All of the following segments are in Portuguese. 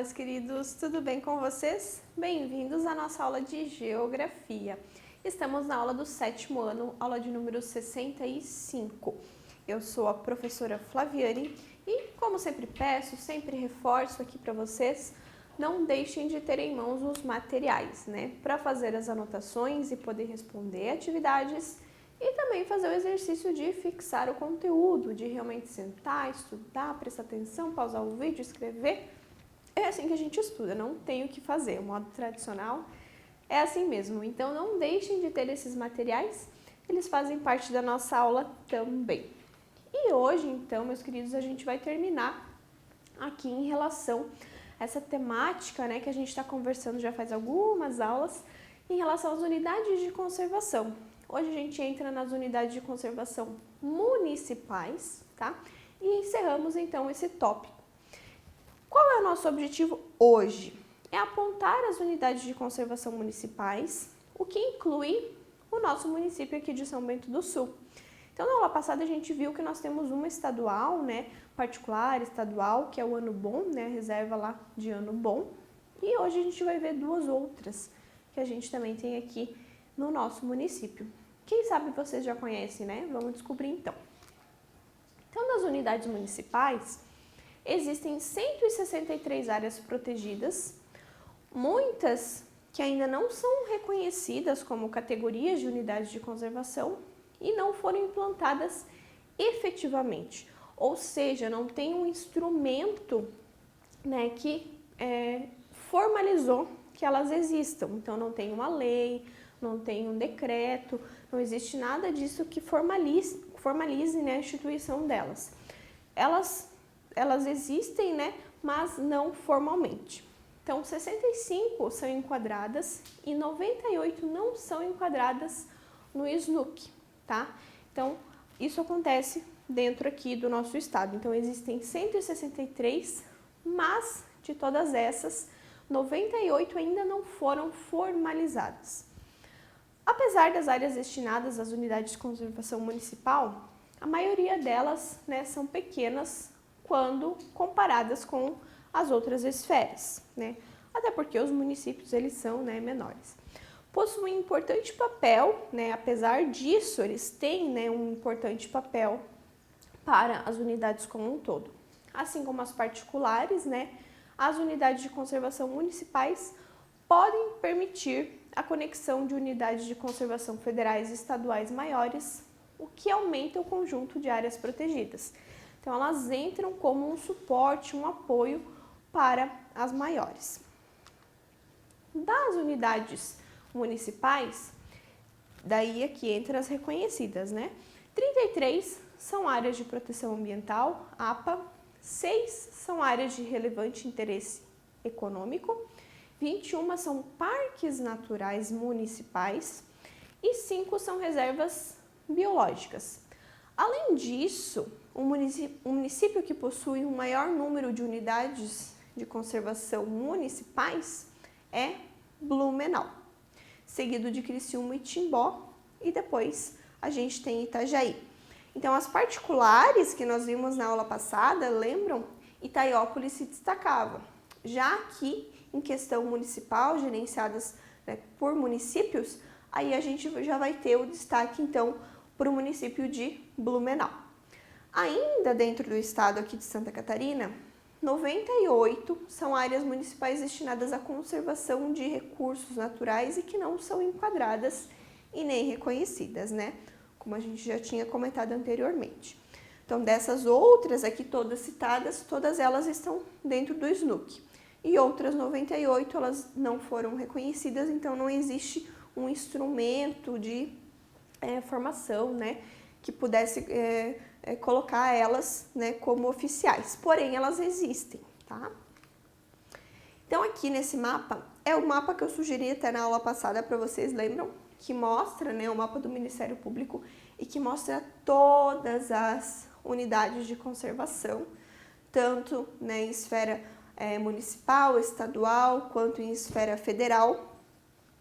meus queridos, tudo bem com vocês? Bem-vindos à nossa aula de Geografia. Estamos na aula do 7º ano, aula de número 65. Eu sou a professora Flaviane e, como sempre peço, sempre reforço aqui para vocês, não deixem de ter em mãos os materiais, né? Para fazer as anotações e poder responder atividades e também fazer o exercício de fixar o conteúdo, de realmente sentar, estudar, prestar atenção, pausar o vídeo, escrever. É assim que a gente estuda, não tem o que fazer. O modo tradicional é assim mesmo. Então, não deixem de ter esses materiais, eles fazem parte da nossa aula também. E hoje, então, meus queridos, a gente vai terminar aqui em relação a essa temática, né, que a gente está conversando já faz algumas aulas, em relação às unidades de conservação. Hoje a gente entra nas unidades de conservação municipais, tá? E encerramos, então, esse tópico. Qual é o nosso objetivo hoje? É apontar as unidades de conservação municipais, o que inclui o nosso município aqui de São Bento do Sul. Então, na aula passada a gente viu que nós temos uma estadual, né, particular, estadual, que é o Ano Bom, né, a reserva lá de Ano Bom. E hoje a gente vai ver duas outras que a gente também tem aqui no nosso município. Quem sabe vocês já conhecem, né? Vamos descobrir então. Então, nas unidades municipais, existem 163 áreas protegidas, muitas que ainda não são reconhecidas como categorias de unidades de conservação e não foram implantadas efetivamente. Ou seja, não tem um instrumento, né, que formalizou que elas existam. Então, não tem uma lei, não tem um decreto, não existe nada disso que formalize, né, a instituição delas. Elas existem, né, mas não formalmente. Então, 65 são enquadradas e 98 não são enquadradas no SNUC, tá? Então, isso acontece dentro aqui do nosso estado. Então, existem 163, mas de todas essas, 98 ainda não foram formalizadas. Apesar das áreas destinadas às unidades de conservação municipal, a maioria delas, né, são pequenas quando comparadas com as outras esferas, né? Até porque os municípios eles são, né, menores. Possuem um importante papel, né? Apesar disso, eles têm, né, um importante papel para as unidades como um todo. Assim como as particulares, né, as unidades de conservação municipais podem permitir a conexão de unidades de conservação federais e estaduais maiores, o que aumenta o conjunto de áreas protegidas. Então, elas entram como um suporte, um apoio para as maiores. Das unidades municipais, daí aqui entra as reconhecidas, né? 33 são áreas de proteção ambiental, APA, 6 são áreas de relevante interesse econômico, 21 são parques naturais municipais e 5 são reservas biológicas. Além disso, o município que possui um maior número de unidades de conservação municipais é Blumenau, seguido de Criciúma e Timbó, e depois a gente tem Itajaí. Então, as particulares que nós vimos na aula passada, lembram? Itaiópolis se destacava. Já aqui, em questão municipal, gerenciadas, né, por municípios, aí a gente já vai ter o destaque, então, para o município de Blumenau. Ainda dentro do estado aqui de Santa Catarina, 98 são áreas municipais destinadas à conservação de recursos naturais e que não são enquadradas e nem reconhecidas, né? Como a gente já tinha comentado anteriormente. Então, dessas outras aqui todas citadas, todas elas estão dentro do SNUC. E outras 98, elas não foram reconhecidas, então não existe um instrumento de formação, né, que pudesse colocar elas, né, como oficiais. Porém, elas existem, tá? Então, aqui nesse mapa, é o mapa que eu sugeri até na aula passada para vocês, lembram? Que mostra, né, o mapa do Ministério Público e que mostra todas as unidades de conservação, tanto, né, em esfera municipal, estadual, quanto em esfera federal.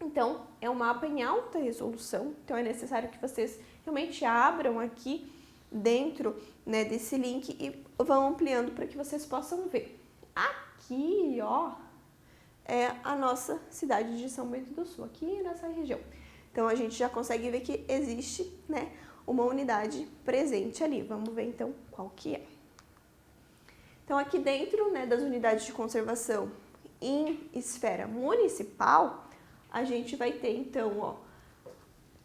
Então, é um mapa em alta resolução, então é necessário que vocês realmente abram aqui dentro, né, desse link e vão ampliando para que vocês possam ver. Aqui aqui, ó, é a nossa cidade de São Bento do Sul, aqui nessa região. Então, a gente já consegue ver que existe, né, uma unidade presente ali. Vamos ver, então, qual que é. Então, aqui dentro, né, das unidades de conservação em esfera municipal, a gente vai ter, então, ó,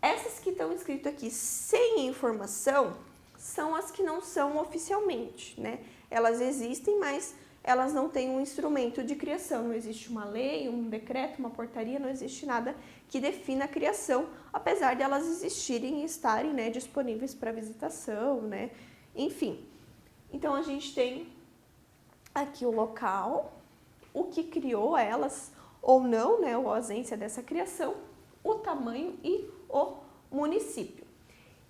essas que estão escritas aqui sem informação são as que não são oficialmente, né? Elas existem, mas elas não têm um instrumento de criação. Não existe uma lei, um decreto, uma portaria, não existe nada que defina a criação, apesar de elas existirem e estarem, né, disponíveis para visitação, né? Enfim. Então, a gente tem aqui o local, o que criou elas ou não, né, ou a ausência dessa criação, o tamanho e o município.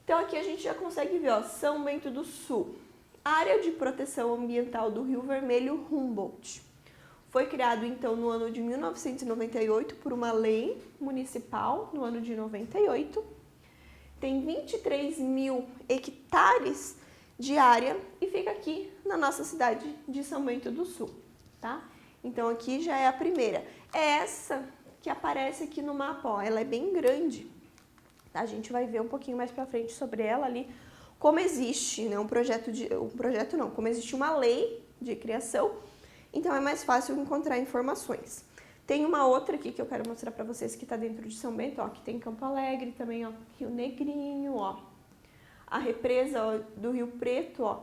Então, aqui a gente já consegue ver, ó, São Bento do Sul, Área de Proteção Ambiental do Rio Vermelho Humboldt. Foi criado, então, no ano de 1998 por uma lei municipal, no ano de 98. Tem 23 mil hectares de área e fica aqui na nossa cidade de São Bento do Sul, tá? Então, aqui já é a primeira. É essa que aparece aqui no mapa, ó, ela é bem grande. A gente vai ver um pouquinho mais para frente sobre ela ali, como existe, né, como existe uma lei de criação, então é mais fácil encontrar informações. Tem uma outra aqui que eu quero mostrar para vocês que está dentro de São Bento, ó, que tem Campo Alegre também, ó, Rio Negrinho, ó, a represa, ó, do Rio Preto, ó,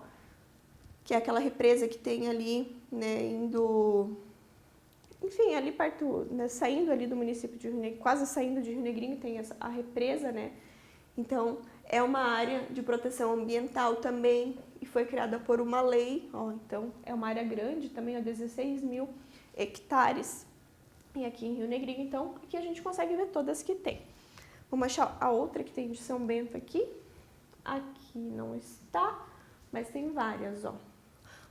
que é aquela represa que tem ali, né, enfim, ali perto, né, saindo ali do município de Rio Negrinho, quase saindo de Rio Negrinho, tem a represa, né? Então, é uma área de proteção ambiental também e foi criada por uma lei, ó, então é uma área grande também, ó, 16 mil hectares. E aqui em Rio Negrinho, então, aqui a gente consegue ver todas que tem. Vamos achar a outra que tem de São Bento aqui. Aqui não está, mas tem várias, ó.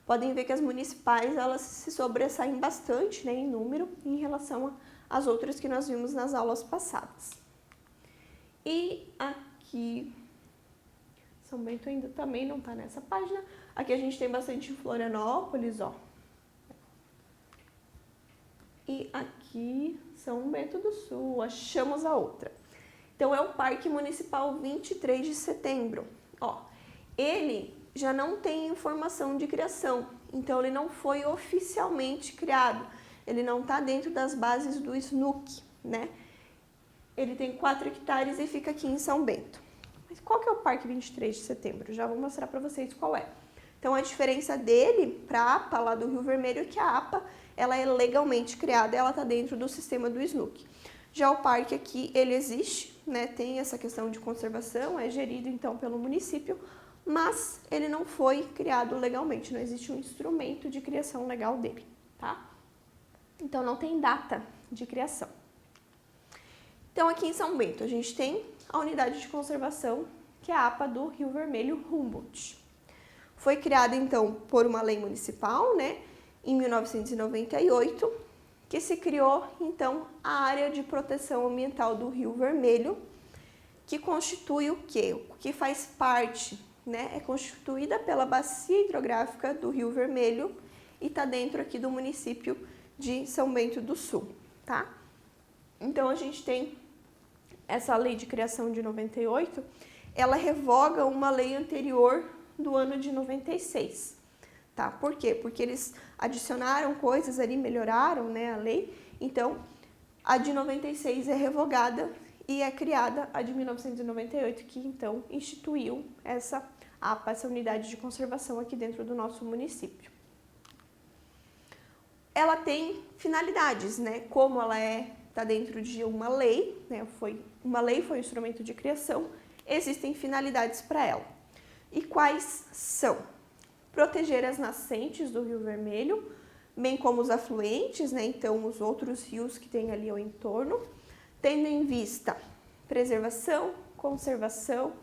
Podem ver que as municipais, elas se sobressaem bastante, né, em número, em relação às outras que nós vimos nas aulas passadas. E aqui, São Bento ainda também não está nessa página. Aqui a gente tem bastante em Florianópolis, ó. E aqui, São Bento do Sul, achamos a outra. Então, é o Parque Municipal 23 de Setembro. Ó, ele já não tem informação de criação, então ele não foi oficialmente criado. Ele não está dentro das bases do SNUC, né? Ele tem 4 hectares e fica aqui em São Bento. Mas qual que é o Parque 23 de Setembro? Já vou mostrar para vocês qual é. Então, a diferença dele para a APA lá do Rio Vermelho é que a APA, ela é legalmente criada, ela está dentro do sistema do SNUC. Já o parque aqui, ele existe, né? Tem essa questão de conservação, é gerido então pelo município, mas ele não foi criado legalmente, não existe um instrumento de criação legal dele, tá? Então, não tem data de criação. Então, aqui em São Bento, a gente tem a unidade de conservação, que é a APA do Rio Vermelho Humboldt. Foi criada, então, por uma lei municipal, né, em 1998, que se criou, então, a área de proteção ambiental do Rio Vermelho, que constitui o quê? O que faz parte, né, é constituída pela bacia hidrográfica do Rio Vermelho e está dentro aqui do município de São Bento do Sul, tá? Então, a gente tem essa lei de criação de 98, ela revoga uma lei anterior do ano de 96, tá? Por quê? Porque eles adicionaram coisas ali, melhoraram, né, a lei, então a de 96 é revogada e é criada a de 1998, que então instituiu essa APA, essa unidade de conservação aqui dentro do nosso município. Ela tem finalidades, né? Como ela está dentro de uma lei, né? Uma lei foi um instrumento de criação, existem finalidades para ela. E quais são? Proteger as nascentes do Rio Vermelho, bem como os afluentes, né? Então, os outros rios que tem ali ao entorno, tendo em vista preservação, conservação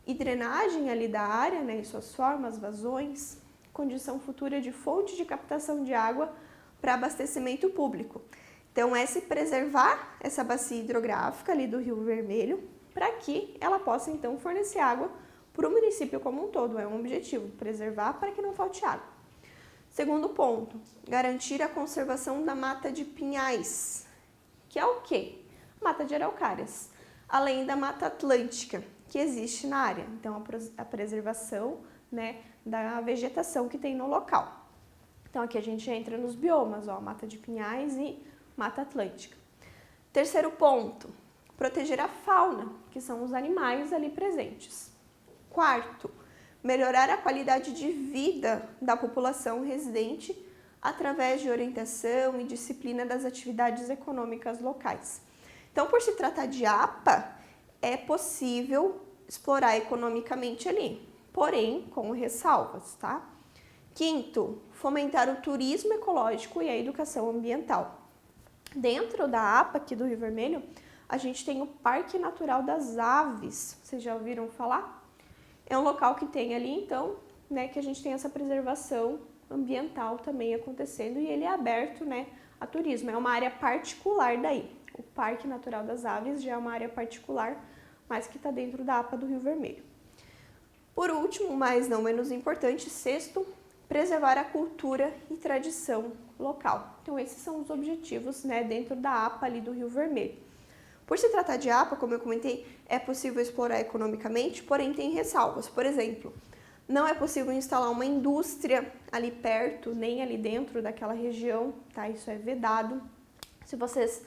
e drenagem ali da área, né? Em suas formas, vazões, condição futura de fonte de captação de água para abastecimento público. Então, é se preservar essa bacia hidrográfica ali do Rio Vermelho para que ela possa, então, fornecer água para o município como um todo. É um objetivo, preservar para que não falte água. Segundo ponto, garantir a conservação da mata de pinhais, que é o quê? Mata de araucárias, além da mata atlântica, que existe na área. Então, a preservação, né, da vegetação que tem no local. Então, aqui a gente entra nos biomas, ó, mata de pinhais e mata atlântica. Terceiro ponto, proteger a fauna, que são os animais ali presentes. Quarto, melhorar a qualidade de vida da população residente através de orientação e disciplina das atividades econômicas locais. Então, por se tratar de APA, é possível explorar economicamente ali, porém com ressalvas, tá? Quinto, fomentar o turismo ecológico e a educação ambiental. Dentro da APA aqui do Rio Vermelho, a gente tem o Parque Natural das Aves, vocês já ouviram falar? É um local que tem ali, então, né, que a gente tem essa preservação ambiental também acontecendo e ele é aberto, né, a turismo. É uma área particular daí. O Parque Natural das Aves já é uma área particular, mas que está dentro da APA do Rio Vermelho. Por último, mas não menos importante, sexto, preservar a cultura e tradição local. Então, esses são os objetivos, né, dentro da APA ali do Rio Vermelho. Por se tratar de APA, como eu comentei, é possível explorar economicamente, porém tem ressalvas. Por exemplo, não é possível instalar uma indústria ali perto, nem ali dentro daquela região, tá? Isso é vedado. Se vocês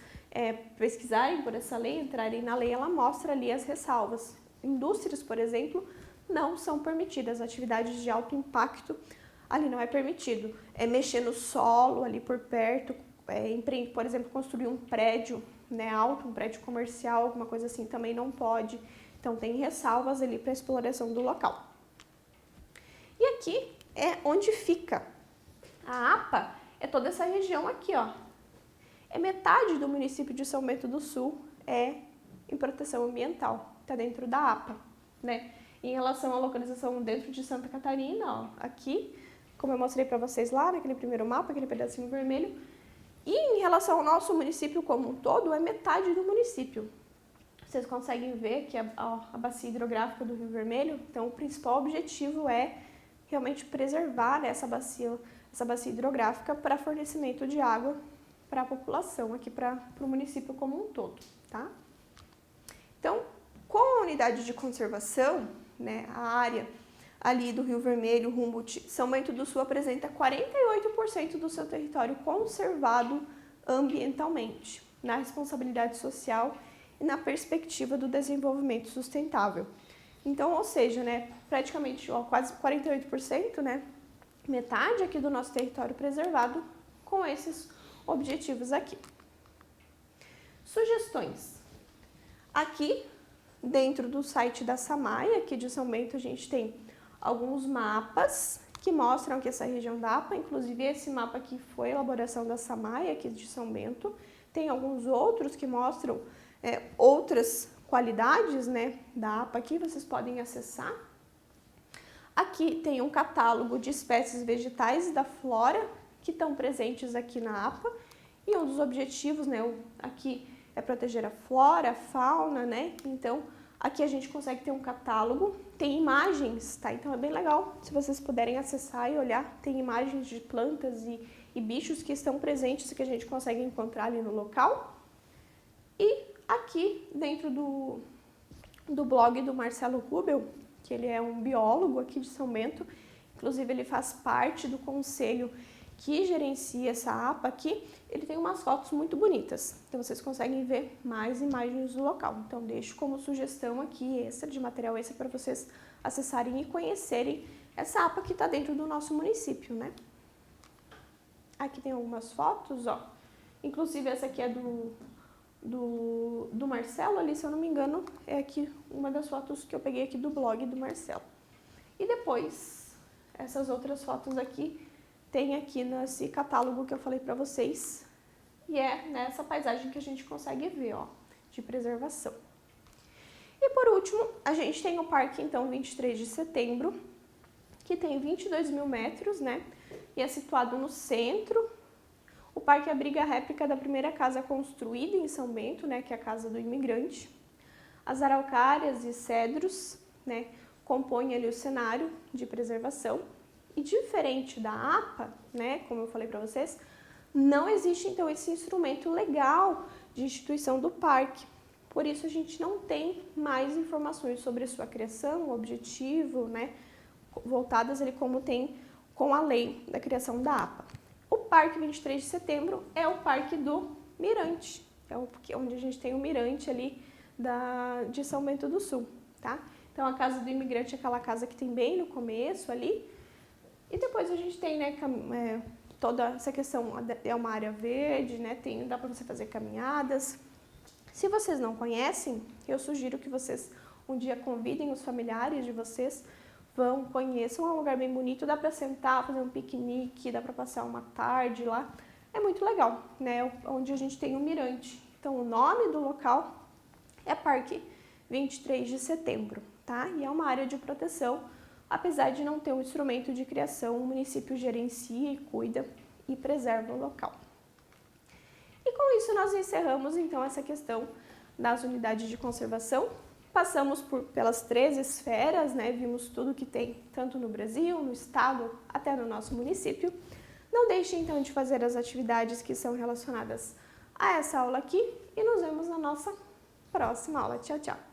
pesquisarem por essa lei, entrarem na lei, ela mostra ali as ressalvas. Indústrias, por exemplo, não são permitidas. Atividades de alto impacto ali não é permitido. Mexer no solo ali por perto, por exemplo, construir um prédio, né, alto, um prédio comercial, alguma coisa assim, também não pode. Então, tem ressalvas ali para a exploração do local. E aqui é onde fica. A APA é toda essa região aqui, ó. É metade do município de São Bento do Sul em proteção ambiental, está dentro da APA, né? Em relação à localização dentro de Santa Catarina, ó, aqui, como eu mostrei para vocês lá naquele primeiro mapa, aquele pedacinho vermelho, e em relação ao nosso município como um todo, é metade do município. Vocês conseguem ver que a bacia hidrográfica do Rio Vermelho, então o principal objetivo é realmente preservar, né, essa bacia hidrográfica para fornecimento de água para a população, aqui para o município como um todo, tá? Então, com a unidade de conservação, né, a área ali do Rio Vermelho, rumo de São Bento do Sul, apresenta 48% do seu território conservado ambientalmente, na responsabilidade social e na perspectiva do desenvolvimento sustentável. Então, ou seja, né, praticamente quase 48%, né, metade aqui do nosso território preservado com esses objetivos aqui. Sugestões. Aqui, dentro do site da SAMAI, aqui de São Bento, a gente tem alguns mapas que mostram que essa região da APA, inclusive esse mapa aqui foi a elaboração da SAMAI, aqui de São Bento. Tem alguns outros que mostram outras qualidades, né, da APA aqui, vocês podem acessar. Aqui tem um catálogo de espécies vegetais e da flora que estão presentes aqui na APA. E um dos objetivos, né, aqui é proteger a flora, a fauna, né, então aqui a gente consegue ter um catálogo, tem imagens, tá? Então é bem legal se vocês puderem acessar e olhar. Tem imagens de plantas e bichos que estão presentes e que a gente consegue encontrar ali no local. E aqui dentro do blog do Marcelo Rubel, que ele é um biólogo aqui de São Bento, inclusive ele faz parte do conselho que gerencia essa APA aqui, ele tem umas fotos muito bonitas. Então, vocês conseguem ver mais imagens do local. Então, deixo como sugestão aqui extra, de material extra, para vocês acessarem e conhecerem essa APA que está dentro do nosso município, né? Aqui tem algumas fotos, ó. Inclusive, essa aqui é do Marcelo, ali, se eu não me engano, é aqui uma das fotos que eu peguei aqui do blog do Marcelo. E depois, essas outras fotos aqui, tem aqui nesse catálogo que eu falei para vocês, e é nessa paisagem que a gente consegue ver, ó, de preservação. E por último, a gente tem o Parque, então, 23 de setembro, que tem 22 mil metros, né, e é situado no centro. O parque abriga a réplica da primeira casa construída em São Bento, né, que é a Casa do Imigrante. As araucárias e cedros, né, compõem ali o cenário de preservação. E diferente da APA, né, como eu falei para vocês, não existe então esse instrumento legal de instituição do parque. Por isso a gente não tem mais informações sobre a sua criação, o objetivo, né, voltadas ali como tem com a lei da criação da APA. O Parque 23 de Setembro é o Parque do Mirante, onde a gente tem o mirante ali de São Bento do Sul, tá? Então a Casa do Imigrante é aquela casa que tem bem no começo ali, e depois a gente tem, né, toda essa questão, é uma área verde, né, dá para você fazer caminhadas. Se vocês não conhecem, eu sugiro que vocês um dia convidem os familiares de vocês, conheçam, é um lugar bem bonito, dá para sentar, fazer um piquenique, dá para passar uma tarde lá, é muito legal, né, onde a gente tem um mirante. Então o nome do local é Parque 23 de Setembro, tá? E é uma área de proteção, apesar de não ter um instrumento de criação, o município gerencia e cuida e preserva o local. E com isso nós encerramos então essa questão das unidades de conservação. Passamos pelas 3 esferas, né? Vimos tudo que tem, tanto no Brasil, no estado, até no nosso município. Não deixe então de fazer as atividades que são relacionadas a essa aula aqui e nos vemos na nossa próxima aula. Tchau, tchau!